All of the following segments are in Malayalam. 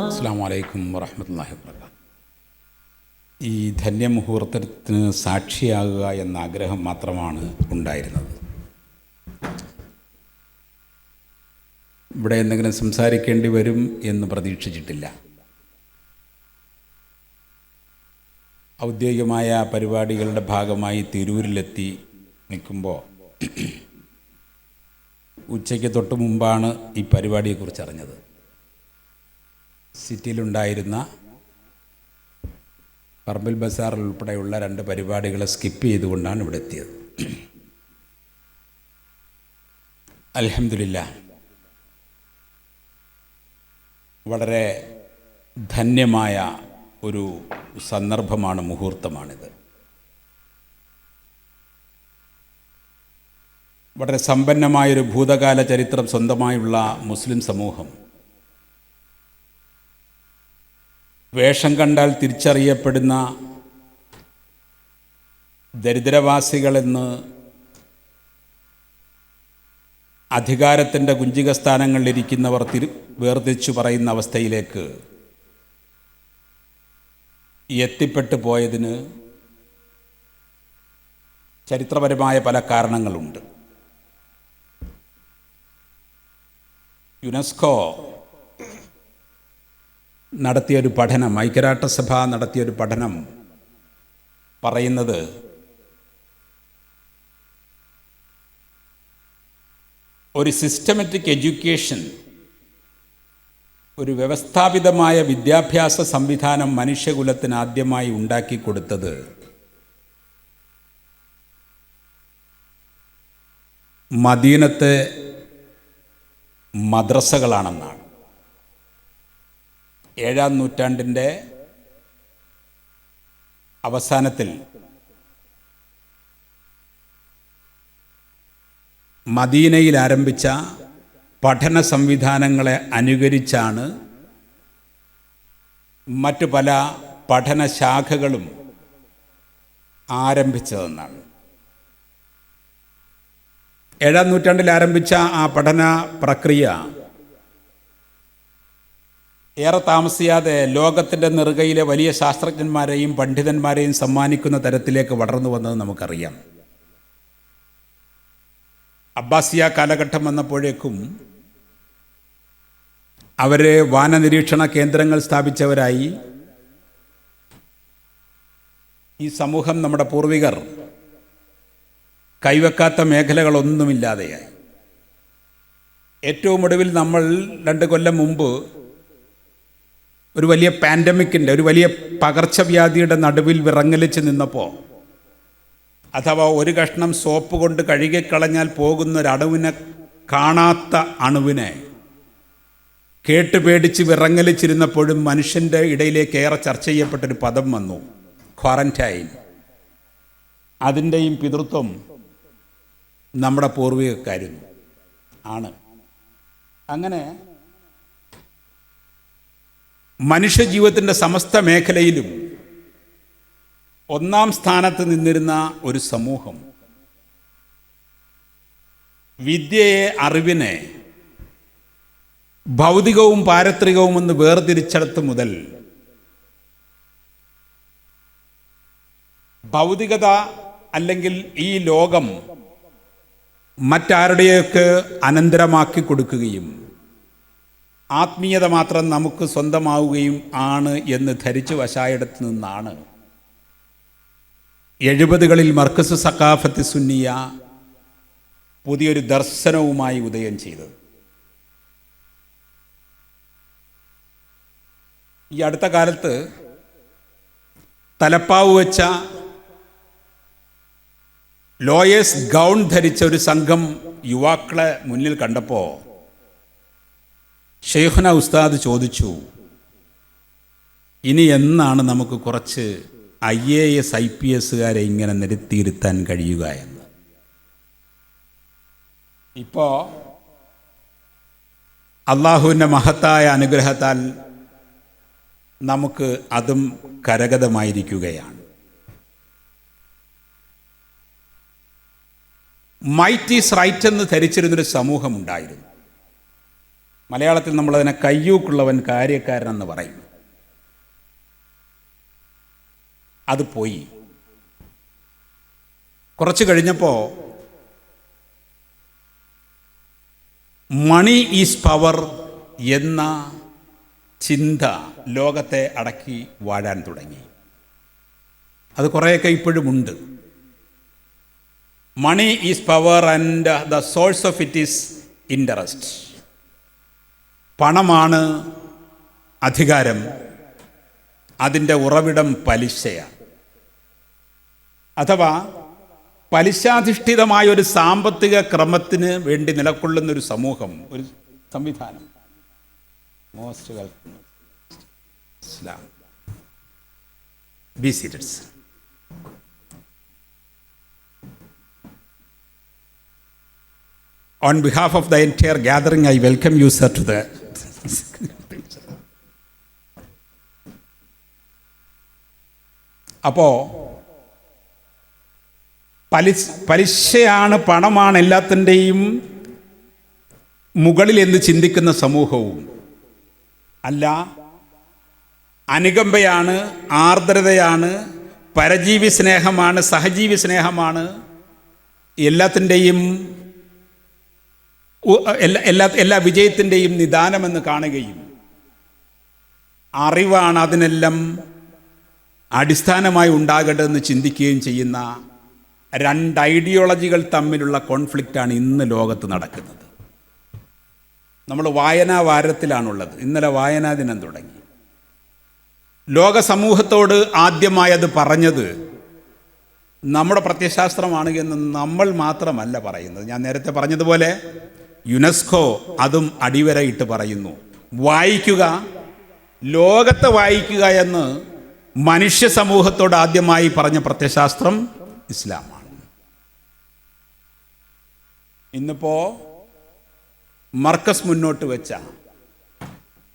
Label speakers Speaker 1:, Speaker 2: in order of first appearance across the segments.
Speaker 1: അസ്സലാമു അലൈക്കും വറഹ്മത്തുള്ളാഹി വബറകാതുഹു. ഈ ധന്യമുഹൂർത്തത്തിന് സാക്ഷിയാകുക എന്ന ആഗ്രഹം മാത്രമാണ് ഉണ്ടായിരുന്നത്. ഇവിടെ എന്തെങ്കിലും സംസാരിക്കേണ്ടി വരും എന്ന് പ്രതീക്ഷിച്ചിട്ടില്ല. ഔദ്യോഗികമായ പരിപാടികളുടെ ഭാഗമായി തിരൂരിലെത്തി നിൽക്കുമ്പോൾ ഉച്ചയ്ക്ക് തൊട്ട് മുമ്പാണ് ഈ പരിപാടിയെക്കുറിച്ച് അറിഞ്ഞത്. സിറ്റിയിലുണ്ടായിരുന്ന പറമ്പിൽ ബസാറിൽ ഉൾപ്പെടെയുള്ള 2 പരിപാടികളെ സ്കിപ്പ് ചെയ്തുകൊണ്ടാണ് ഇവിടെ എത്തിയത്. അൽഹംദുലില്ലാ, വളരെ ധന്യമായ ഒരു സന്ദർഭമാണ്, മുഹൂർത്തമാണിത്. വളരെ സമ്പന്നമായൊരു ഭൂതകാല ചരിത്രം സ്വന്തമായുള്ള മുസ്ലിം സമൂഹം വേഷം കണ്ടാൽ തിരിച്ചറിയപ്പെടുന്ന ദരിദ്രവാസികളെന്ന് അധികാരത്തിൻ്റെ കുഞ്ചിക സ്ഥാനങ്ങളിലിരിക്കുന്നവർ വേർതിരിച്ചു പറയുന്ന അവസ്ഥയിലേക്ക് എത്തിപ്പെട്ടു പോയതിന് ചരിത്രപരമായ പല കാരണങ്ങളുണ്ട്. യുനെസ്കോ നടത്തിയൊരു പഠനം, ഐക്യരാഷ്ട്രസഭ നടത്തിയൊരു പഠനം പറയുന്നത് ഒരു സിസ്റ്റമാറ്റിക് എഡ്യൂക്കേഷൻ, ഒരു വ്യവസ്ഥാപിതമായ വിദ്യാഭ്യാസ സംവിധാനം മനുഷ്യകുലത്തിന് ആദ്യമായി ഉണ്ടാക്കിക്കൊടുത്തത് മദീനത്തെ മദ്രസകളാണെന്നാണ്. 7-ാം നൂറ്റാണ്ടിൻ്റെ അവസാനത്തിൽ മദീനയിൽ ആരംഭിച്ച പഠന സംവിധാനങ്ങളെ അനുകരിച്ചാണ് മറ്റു പല പഠനശാഖകളും ആരംഭിച്ചതെന്നാണ്. 7-ാം നൂറ്റാണ്ടിൽ ആരംഭിച്ച ആ പഠന പ്രക്രിയ ഏറെ താമസിയാതെ ലോകത്തിൻ്റെ നെറുകയിലെ വലിയ ശാസ്ത്രജ്ഞന്മാരെയും പണ്ഡിതന്മാരെയും സമ്മാനിക്കുന്ന തരത്തിലേക്ക് വളർന്നു വന്നത് നമുക്കറിയാം. അബ്ബാസിയ കാലഘട്ടം വന്നപ്പോഴേക്കും അവർ വാനനിരീക്ഷണ കേന്ദ്രങ്ങൾ സ്ഥാപിച്ചവരായി. ഈ സമൂഹം, നമ്മുടെ പൂർവികർ കൈവെക്കാത്ത മേഖലകളൊന്നുമില്ലാതെയായി. ഏറ്റവും ഒടുവിൽ നമ്മൾ 2 കൊല്ലം മുമ്പ് ഒരു വലിയ പാൻഡമിക്കിൻ്റെ, ഒരു വലിയ പകർച്ചവ്യാധിയുടെ നടുവിൽ വിറങ്ങലിച്ച് നിന്നപ്പോൾ, അഥവാ ഒരു കഷ്ണം സോപ്പ് കൊണ്ട് കഴുകിക്കളഞ്ഞാൽ പോകുന്നൊരണുവിനെ, കാണാത്ത അണുവിനെ കേട്ട് പേടിച്ച് വിറങ്ങലിച്ചിരുന്നപ്പോഴും മനുഷ്യൻ്റെ ഇടയിലേക്ക് ഏറെ ചർച്ച ചെയ്യപ്പെട്ടൊരു പദം വന്നു, ക്വാറന്റൈൻ. അതിൻ്റെയും പിതൃത്വം നമ്മുടെ പൂർവികർക്കായിരുന്നു, ആണ്. അങ്ങനെ മനുഷ്യജീവിതത്തിൻ്റെ സമസ്ത മേഖലയിലും 1-ാം സ്ഥാനത്ത് നിന്നിരുന്ന ഒരു സമൂഹം വിദ്യയെ, അറിവിനെ ഭൗതികവും പാരത്രികവും എന്ന് വേർതിരിച്ചെടുത്ത് മുതൽ ഭൗതികത അല്ലെങ്കിൽ ഈ ലോകം മറ്റാരുടെയൊക്കെ അനന്തരമാക്കി കൊടുക്കുകയും ആത്മീയത മാത്രം നമുക്ക് സ്വന്തമാവുകയും ആണ് എന്ന് ധരിച്ചു വശായിടത്ത് നിന്നാണ് 70കളിൽ മർക്കസ് സഖാഫത്ത് സുന്നിയ പുതിയൊരു ദർശനവുമായി ഉദയം ചെയ്തത്. ഈ അടുത്ത കാലത്ത് തലപ്പാവ് വെച്ച, ലോയേഴ്സ് ഗൗൺ ധരിച്ച ഒരു സംഘം യുവാക്കളെ മുന്നിൽ കണ്ടപ്പോൾ ഷെയ്ഖുന ഉസ്താദ് ചോദിച്ചു, ഇനി എന്നാണ് നമുക്ക് കുറച്ച് IAS IPSകാരെ ഇങ്ങനെ നിരത്തിയിരുത്താൻ കഴിയുക എന്ന്. ഇപ്പോൾ അള്ളാഹുവിൻ്റെ മഹത്തായ അനുഗ്രഹത്താൽ നമുക്ക് അതും കരഗതമായിരിക്കുകയാണ്. മൈറ്റ് ഈസ് റൈറ്റ് എന്ന് ധരിച്ചിരുന്നൊരു സമൂഹമുണ്ടായിരുന്നു. മലയാളത്തിൽ നമ്മളതിനെ കയ്യൂക്കുള്ളവൻ കാര്യക്കാരനെന്ന് പറയും. അത് പോയി. കുറച്ച് കഴിഞ്ഞപ്പോൾ മണി ഈസ് പവർ എന്ന ചിന്ത ലോകത്തെ അടക്കി വാഴാൻ തുടങ്ങി. അത് കുറേയൊക്കെ ഇപ്പോഴുമുണ്ട്. Money is power and the source of it is interest. പണമാണ് അധികാരം, അതിൻ്റെ ഉറവിടം പലിശയാണ്. അഥവാ പലിശാധിഷ്ഠിതമായ ഒരു സാമ്പത്തിക ക്രമത്തിന് വേണ്ടി നിലകൊള്ളുന്നൊരു സമൂഹം, ഒരു സംവിധാനം. Most welcome Islam. Be seated. On behalf of the entire gathering, I welcome you, sir, to the അപ്പോൾ പലിശയാണ്, പണമാണ് എല്ലാത്തിൻ്റെയും മുകളിൽ എന്ന് ചിന്തിക്കുന്ന സമൂഹവും അല്ല, അനുകമ്പയാണ്, ആർദ്രതയാണ്, പരജീവി സ്നേഹമാണ്, സഹജീവി സ്നേഹമാണ്, എല്ലാത്തിൻ്റെയും എല്ലാ വിജയത്തിൻ്റെയും നിദാനമെന്ന് കാണുകയും അറിവാണ് അതിനെല്ലാം അടിസ്ഥാനമായി ഉണ്ടാകേണ്ടതെന്ന് ചിന്തിക്കുകയും ചെയ്യുന്ന രണ്ട് ഐഡിയോളജികൾ തമ്മിലുള്ള കോൺഫ്ലിക്റ്റാണ് ഇന്ന് ലോകത്ത് നടക്കുന്നത്. നമ്മൾ വായനാ വാരത്തിലാണുള്ളത്. ഇന്നലെ വായനാ ദിനം തുടങ്ങി. ലോക സമൂഹത്തോട് ആദ്യമായത് പറഞ്ഞത് നമ്മുടെ പ്രത്യയശാസ്ത്രമാണ് എന്ന് നമ്മൾ മാത്രമല്ല പറയുന്നത്. ഞാൻ നേരത്തെ പറഞ്ഞതുപോലെ യുനെസ്കോ അതും അടിവരയിട്ട് പറയുന്നു. വായിക്കുക, ലോകത്തെ വായിക്കുക എന്ന് മനുഷ്യ സമൂഹത്തോട് ആദ്യമായി പറഞ്ഞ പ്രത്യയശാസ്ത്രം ഇസ്ലാമാണ്. ഇന്നിപ്പോ മർക്കസ് മുന്നോട്ട് വെച്ച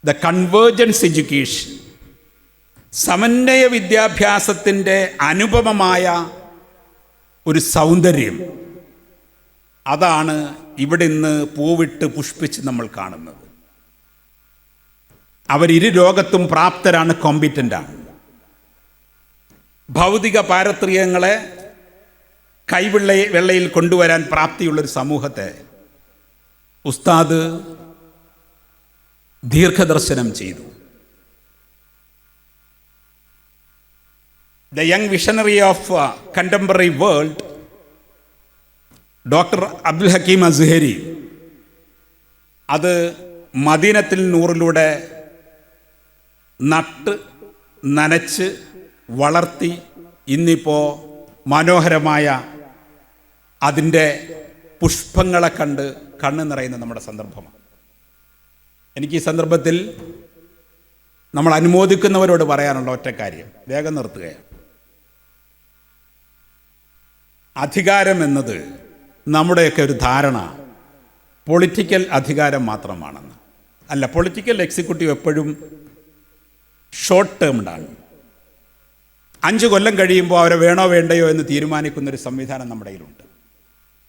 Speaker 1: ദ കൺവേർജൻസ് എഡ്യൂക്കേഷൻ, സമന്വയ വിദ്യാഭ്യാസത്തിൻ്റെ അനുപമമായ ഒരു സൗന്ദര്യം, അതാണ് ഇവിടെ ഇന്ന് പൂവിട്ട് പുഷ്പിച്ച് നമ്മൾ കാണുന്നത്. അവരിരു ലോകത്തും പ്രാപ്തരാണ്, കോമ്പിറ്റൻ്റാണ്. ഭൗതിക പാരത്രികങ്ങളെ വെള്ളയിൽ കൊണ്ടുവരാൻ പ്രാപ്തിയുള്ളൊരു സമൂഹത്തെ ഉസ്താദ് ദീർഘദർശനം ചെയ്തു. The young visionary of contemporary world, doctor Abdul Hakeem Azhari, അത് മദീനത്തുൽ നൂറിലൂടെ നട്ട് നനച്ച് വളർത്തി ഇന്നിപ്പോൾ മനോഹരമായ അതിൻ്റെ പുഷ്പങ്ങളെ കണ്ട് കണ്ണ് നിറയുന്ന നമ്മുടെ സന്ദർഭമാണ്. എനിക്ക് ഈ സന്ദർഭത്തിൽ നമ്മൾ അനുമോദിക്കുന്നവരോട് പറയാനുള്ള ഒറ്റ കാര്യം, വേഗം നിർത്തുകയാണ്. അധികാരം എന്നത് നമ്മുടെയൊക്കെ ഒരു ധാരണ പൊളിറ്റിക്കൽ അധികാരം മാത്രമാണെന്ന്. അല്ല, പൊളിറ്റിക്കൽ എക്സിക്യൂട്ടീവ് എപ്പോഴും ഷോർട്ട് ടേംഡാണ്. 5 കൊല്ലം കഴിയുമ്പോൾ അവരെ വേണോ വേണ്ടയോ എന്ന് തീരുമാനിക്കുന്നൊരു സംവിധാനം നമ്മുടെ കയ്യിലുണ്ട്.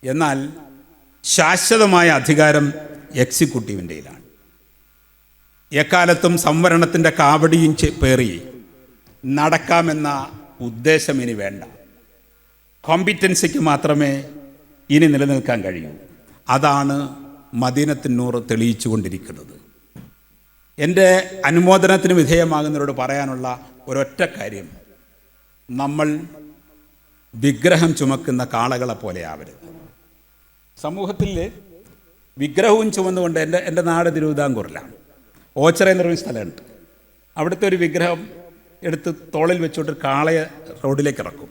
Speaker 1: എന്നാൽ ശാശ്വതമായ അധികാരം എക്സിക്യൂട്ടീവിൻ്റെയിലാണ്. എക്കാലത്തും സംവരണത്തിൻ്റെ കാവടിയും പേറി നടക്കാമെന്ന ഉദ്ദേശം ഇനി വേണ്ട. കോമ്പിറ്റൻസിക്ക് മാത്രമേ ഇനി നിലനിൽക്കാൻ കഴിയൂ. അതാണ് മദീനത്തുൻ നൂർ തെളിയിച്ചു കൊണ്ടിരിക്കുന്നത്. എൻ്റെ അനുമോദനത്തിന് വിധേയമാകുന്നവരോട് പറയാനുള്ള ഒരൊറ്റ കാര്യം, നമ്മൾ വിഗ്രഹം ചുമക്കുന്ന കാളകളെ പോലെ ആവരുത്. സമൂഹത്തിൽ വിഗ്രഹവും ചുമന്നുകൊണ്ട് എൻ്റെ നാട് തിരുവിതാംകൂറിലാണ്. ഓച്ചിറ എന്നൊരു സ്ഥലമുണ്ട്. അവിടുത്തെ ഒരു വിഗ്രഹം എടുത്ത് തോളിൽ വെച്ചുകൊണ്ട് കാളയെ റോഡിലേക്ക് ഇറക്കും.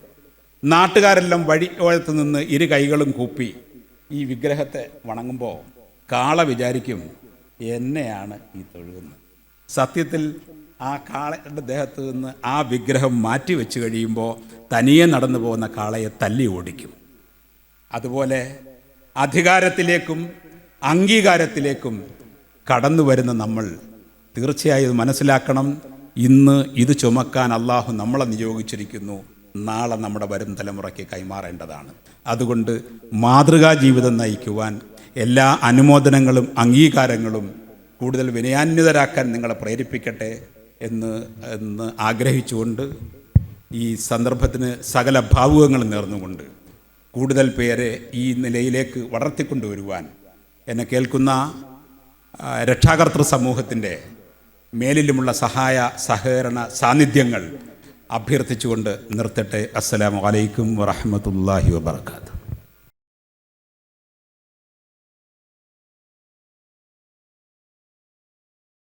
Speaker 1: നാട്ടുകാരെല്ലാം വഴി ഓരത്ത് നിന്ന് ഇരു കൈകളും കൂപ്പി ഈ വിഗ്രഹത്തെ വണങ്ങുമ്പോൾ കാള വിചാരിക്കും, എന്നെയാണ് ഈ തൊഴുകുന്നത്. സത്യത്തിൽ ആ കാളയുടെ ദേഹത്ത് നിന്ന് ആ വിഗ്രഹം മാറ്റി വെച്ച് കഴിയുമ്പോൾ തനിയെ നടന്നു പോകുന്ന കാളയെ തല്ലി ഓടിക്കും. അതുപോലെ അധികാരത്തിലേക്കും അംഗീകാരത്തിലേക്കും കടന്നു വരുന്ന നമ്മൾ തീർച്ചയായും മനസ്സിലാക്കണം, ഇന്ന് ഇത് ചുമക്കാൻ അള്ളാഹു നമ്മളെ നിയോഗിച്ചിരിക്കുന്നു. നാളെ നമ്മുടെ വരും തലമുറയ്ക്ക് കൈമാറേണ്ടതാണ്. അതുകൊണ്ട് മാതൃകാ ജീവിതം നയിക്കുവാൻ എല്ലാ അനുമോദനങ്ങളും അംഗീകാരങ്ങളും കൂടുതൽ വിനയാന്വിതരാക്കാൻ നിങ്ങളെ പ്രേരിപ്പിക്കട്ടെ എന്ന് ആഗ്രഹിച്ചുകൊണ്ട് ഈ സന്ദർഭത്തിന് സകല ഭാവുകങ്ങളും നേർന്നുകൊണ്ട് കൂടുതൽ പേരെ ഈ നിലയിലേക്ക് വളർത്തിക്കൊണ്ടുവരുവാൻ എന്നെ കേൾക്കുന്ന രക്ഷാകർതൃ സമൂഹത്തിൻ്റെ മേലിലുമുള്ള സഹായ സഹകരണ സാന്നിധ്യങ്ങൾ അഭ്യർത്ഥിച്ചുകൊണ്ട് നിർത്തട്ടെ. അസ്സലാമു അലൈക്കും വറഹ്മത്തുള്ളാഹി വബറകാതുഹു.